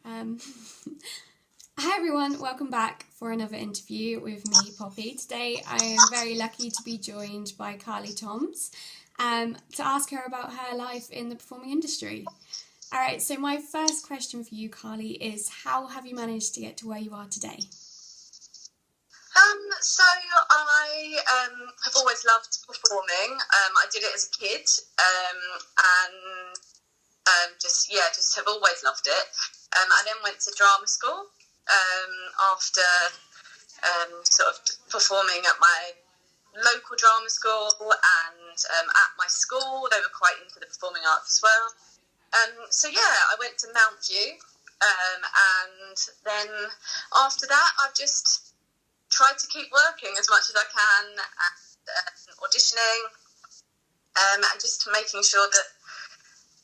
Um, Hi everyone, welcome back for another interview with me, Poppy. Today I am very lucky to be joined by Carly Thoms to ask her about her life in the performing industry. Alright, so my first question for you, Carly, is how have you managed to get to where you are today? So I have always loved performing. I did it as a kid, and just have always loved it. I then went to drama school after sort of performing at my local drama school and at my school. They were quite into the performing arts as well. I went to Mountview, and then after that I've just tried to keep working as much as I can and auditioning and just making sure that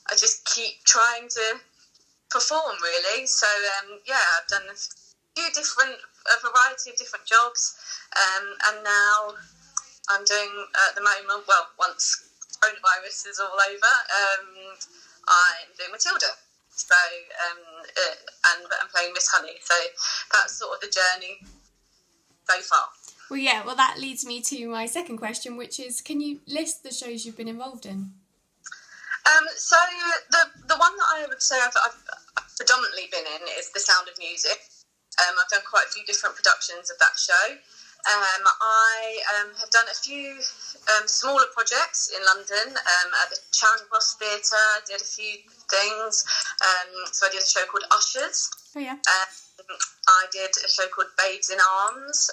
I just keep trying to perform, really. So, I've done a variety of different jobs, and now I'm doing, at the moment, well, once coronavirus is all over, I'm doing Matilda. So, and I'm playing Miss Honey. So that's sort of the journey so far. Well, that leads me to my second question, which is, can you list the shows you've been involved in? So the one that I would say I've predominantly been in is The Sound of Music. I've done quite a few different productions of that show. I have done a few smaller projects in London at the Charing Cross Theatre. I did a few things. So I did a show called Ushers. Oh, yeah. I did a show called Babes in Arms.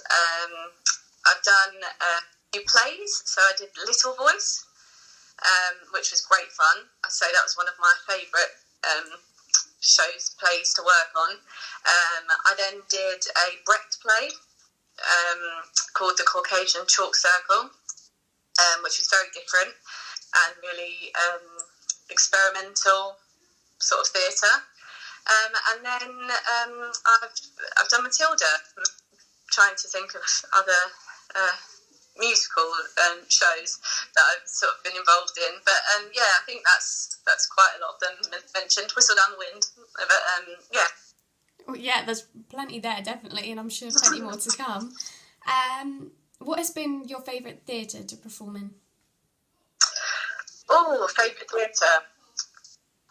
I've done a few plays. So I did Little Voice, which was great fun. I'd say that was one of my favourite plays to work on. I then did a Brecht play called The Caucasian Chalk Circle, which was very different and really experimental sort of theatre. And then I've done Matilda. I'm trying to think of other musical shows that I've sort of been involved in, but I think that's quite a lot of them mentioned. Whistle Down the Wind, but Well, yeah, there's plenty there, definitely, and I'm sure plenty more to come. What has been your favourite theatre to perform in? Oh, favourite theatre.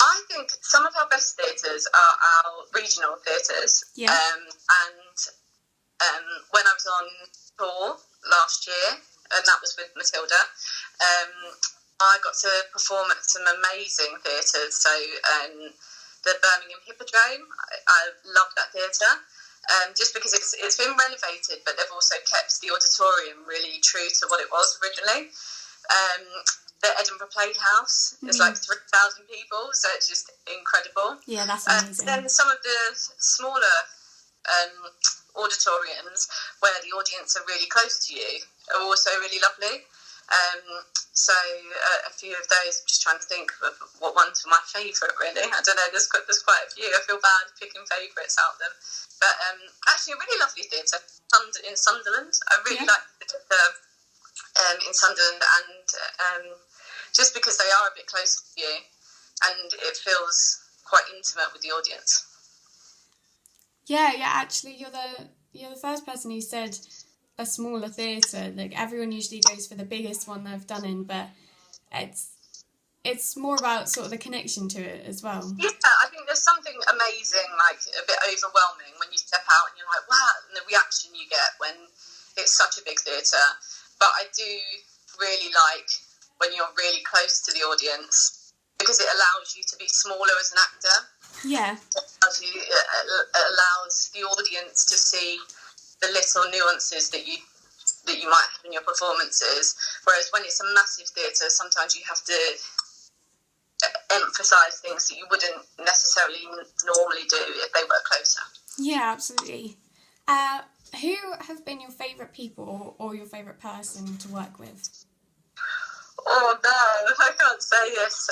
I think some of our best theatres are our regional theatres. Yeah. And when I was on tour last year, and that was with Matilda, I got to perform at some amazing theatres. So the Birmingham Hippodrome, I love that theatre, just because it's been renovated, but they've also kept the auditorium really true to what it was originally. The Edinburgh Playhouse is like 3,000 people, so it's just incredible. Yeah, that's amazing. Then some of the smaller auditoriums where the audience are really close to you are also really lovely. A few of those, I'm just trying to think of what ones were my favourite, really. I don't know, there's quite a few. I feel bad picking favourites out of them. But actually a really lovely theatre in Sunderland. I really like the theatre in Sunderland, and just because they are a bit closer to you and it feels quite intimate with the audience. Yeah, actually you're the first person who said a smaller theatre. Like, everyone usually goes for the biggest one they've done in, but it's more about sort of the connection to it as well. Yeah, I think there's something amazing, like a bit overwhelming when you step out and you're like, wow, and the reaction you get when it's such a big theatre. But I do really like when you're really close to the audience, because it allows you to be smaller as an actor. Yeah. It allows the audience to see the little nuances that you might have in your performances. Whereas when it's a massive theatre, sometimes you have to emphasise things that you wouldn't necessarily normally do if they were closer. Yeah, absolutely. Who have been your favourite people or your favourite person to work with? Oh no, I can't say this.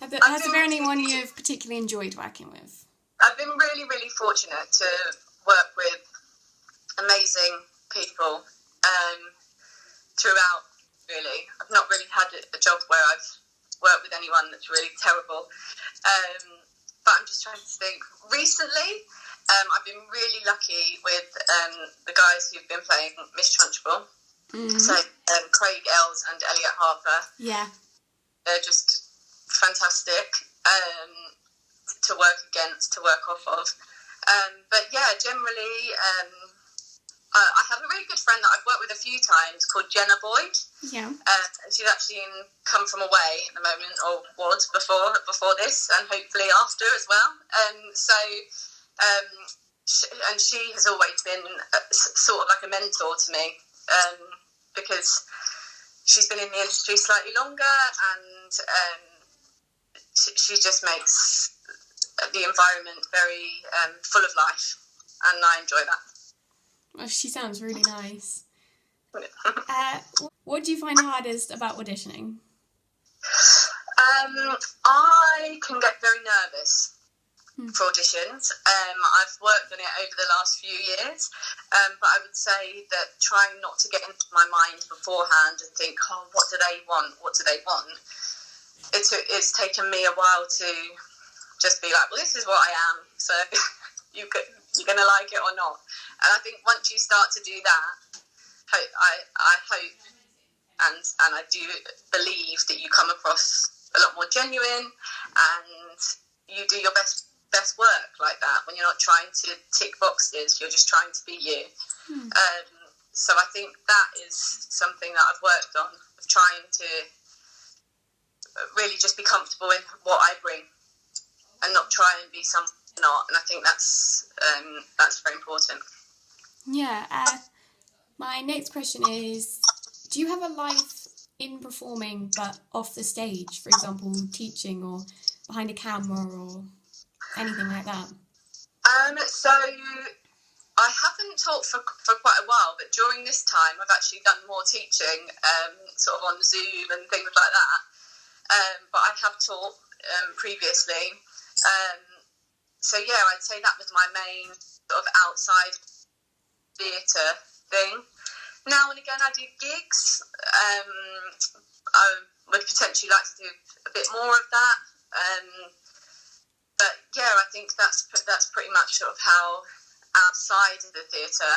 Has there been anyone you've particularly enjoyed working with? I've been really, really fortunate to work with amazing people throughout, really. I've not really had a job where I've worked with anyone that's really terrible. but I'm just trying to think. Recently, I've been really lucky with the guys who've been playing Miss Trunchbull. Mm-hmm. So Craig Ells and Elliot Harper. Yeah. They're just fantastic to work against, to work off of. But yeah, generally, I have a really good friend that I've worked with a few times called Jenna Boyd. Yeah. She's actually come from away at the moment, or was before this, and hopefully after as well. She has always been sort of like a mentor to me, because she's been in the industry slightly longer, and she just makes the environment very full of life, and I enjoy that. Well, she sounds really nice. What do you find hardest about auditioning? I can get very nervous for auditions. I've worked on it over the last few years, but I would say that trying not to get into my mind beforehand and think, oh, what do they want? What do they want? It's taken me a while to just be like, well, this is what I am, so you're going to like it or not. And I think once you start to do that, I hope and I do believe that you come across a lot more genuine, and you do your best work like that when you're not trying to tick boxes, you're just trying to be you. So I think that is something that I've worked on, of trying to really just be comfortable in what I bring and not try and be something not. And I think that's very important. Yeah. My next question is, do you have a life in performing but off the stage? For example, teaching or behind a camera or anything like that? So I haven't taught for quite a while, but during this time I've actually done more teaching, sort of on Zoom and things like that. But I have taught previously. So yeah, I'd say that was my main sort of outside theatre thing. Now and again I do gigs. I would potentially like to do a bit more of that. But yeah, I think that's pretty much sort of how outside of the theatre,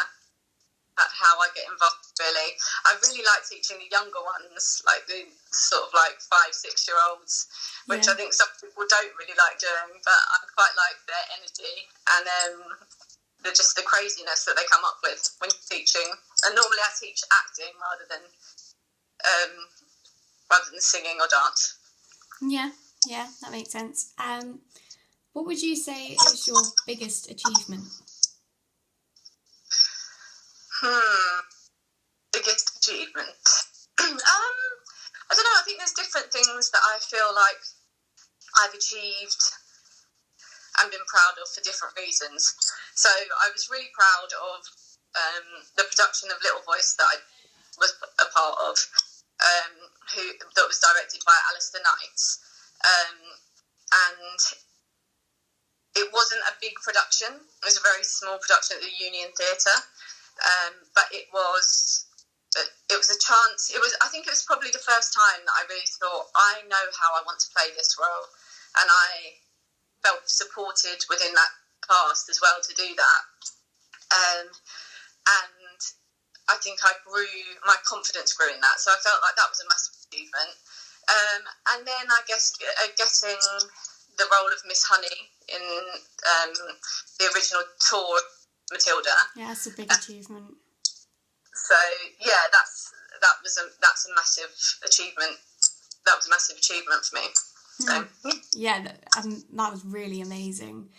how I get involved, really. I really like teaching the younger ones, like the sort of like 5-6 year olds, which I think some people don't really like doing, but I quite like their energy and the craziness that they come up with when you're teaching. And normally I teach acting rather than singing or dance. Yeah, that makes sense. What would you say is your biggest achievement? Biggest achievement? I don't know, I think there's different things that I feel like I've achieved and been proud of for different reasons. So I was really proud of the production of Little Voice that I was a part of, that was directed by Alistair Knights. And it wasn't a big production. It was a very small production at the Union Theatre, but it was a chance. I think it was probably the first time that I really thought, I know how I want to play this role, and I felt supported within that cast as well to do that. And I think my confidence grew in that, so I felt like that was a massive achievement. And then I guess getting the role of Miss Honey in the original tour Matilda. Yeah, that's a big achievement. So yeah, that's a massive achievement. That was a massive achievement for me. So yeah, that was really amazing.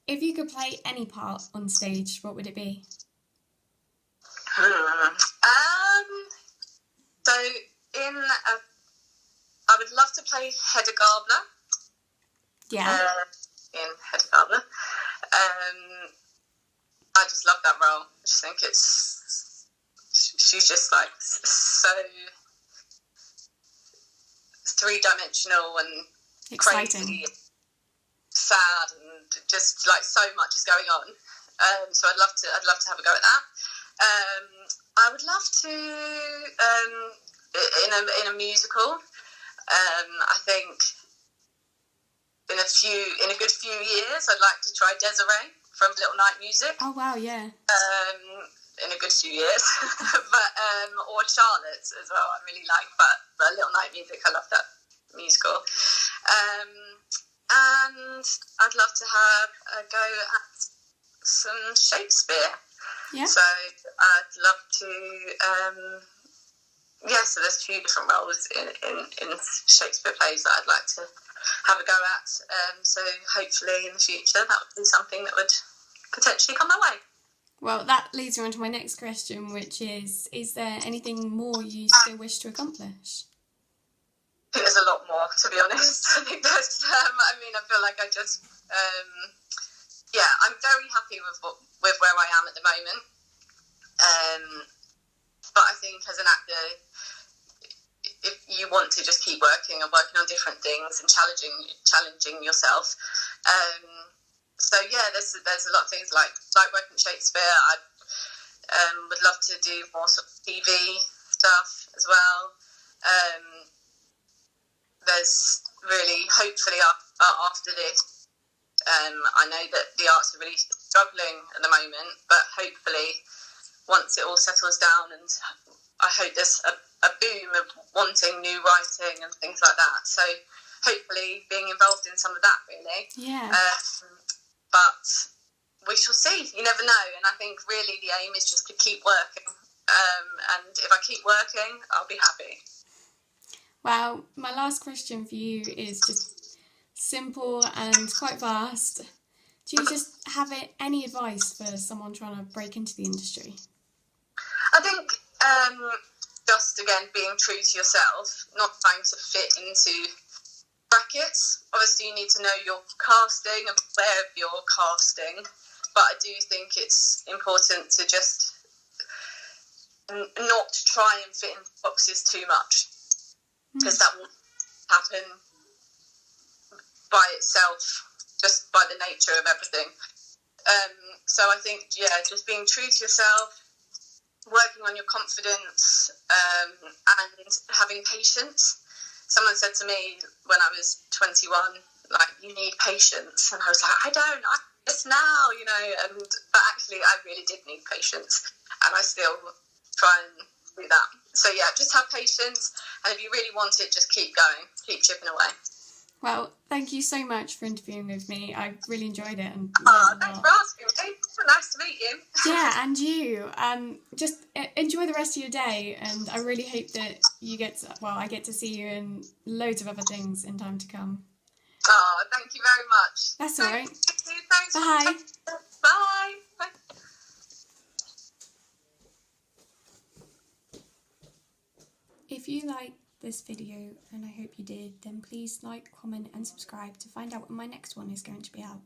If you could play any part on stage, what would it be? So I would love to play Hedda Gabler. Yeah. In Hedda Gabler. I just love that role. I just think she's just like so three-dimensional and exciting, crazy, sad, and just like so much is going on. So I'd love to have a go at that. I would love to in a musical. I think in a good few years, I'd like to try Desiree from Little Night Music. Oh wow, yeah. In a good few years, but or Charlotte as well. I really like, but Little Night Music. I love that musical. And I'd love to have a go at some Shakespeare. Yeah. So I'd love to. So there's a few different roles in Shakespeare plays that I'd like to have a go at. So hopefully in the future that would be something that would potentially come my way. Well, that leads me on to my next question, which is there anything more you still wish to accomplish? I think there's a lot more, to be honest. I think there's, I feel like I just, I'm very happy with where I am at the moment. But I think as an actor, if you want to just keep working and working on different things and challenging yourself. There's a lot of things like working Shakespeare. I would love to do more sort of TV stuff as well. There's really, hopefully after this, I know that the arts are really struggling at the moment, but hopefully once it all settles down, and I hope there's a boom of wanting new writing and things like that. So hopefully being involved in some of that, really. Yeah. But we shall see. You never know. And I think really the aim is just to keep working. And if I keep working, I'll be happy. Well, my last question for you is just simple and quite vast. Do you just have any advice for someone trying to break into the industry? I think just, again, being true to yourself, not trying to fit into brackets. Obviously, you need to know your casting and aware of your casting, but I do think it's important to just not try and fit in boxes too much, because that will happen by itself, just by the nature of everything. So I think, just being true to yourself, working on your confidence, and having patience. Someone said to me when I was 21, like, you need patience. And I was like, I don't, it's now, but actually I really did need patience. And I still try and do that. So just have patience. And if you really want it, just keep going, keep chipping away. Well, thank you so much for interviewing with me. I really enjoyed it. And thanks for asking me. It's nice to meet you. Yeah, and you. Just enjoy the rest of your day, and I really hope that I get to see you in loads of other things in time to come. Oh, thank you very much. That's all right. Thanks. Bye. Bye. If you liked this video, and I hope you did, then please like, comment and subscribe to find out when my next one is going to be out.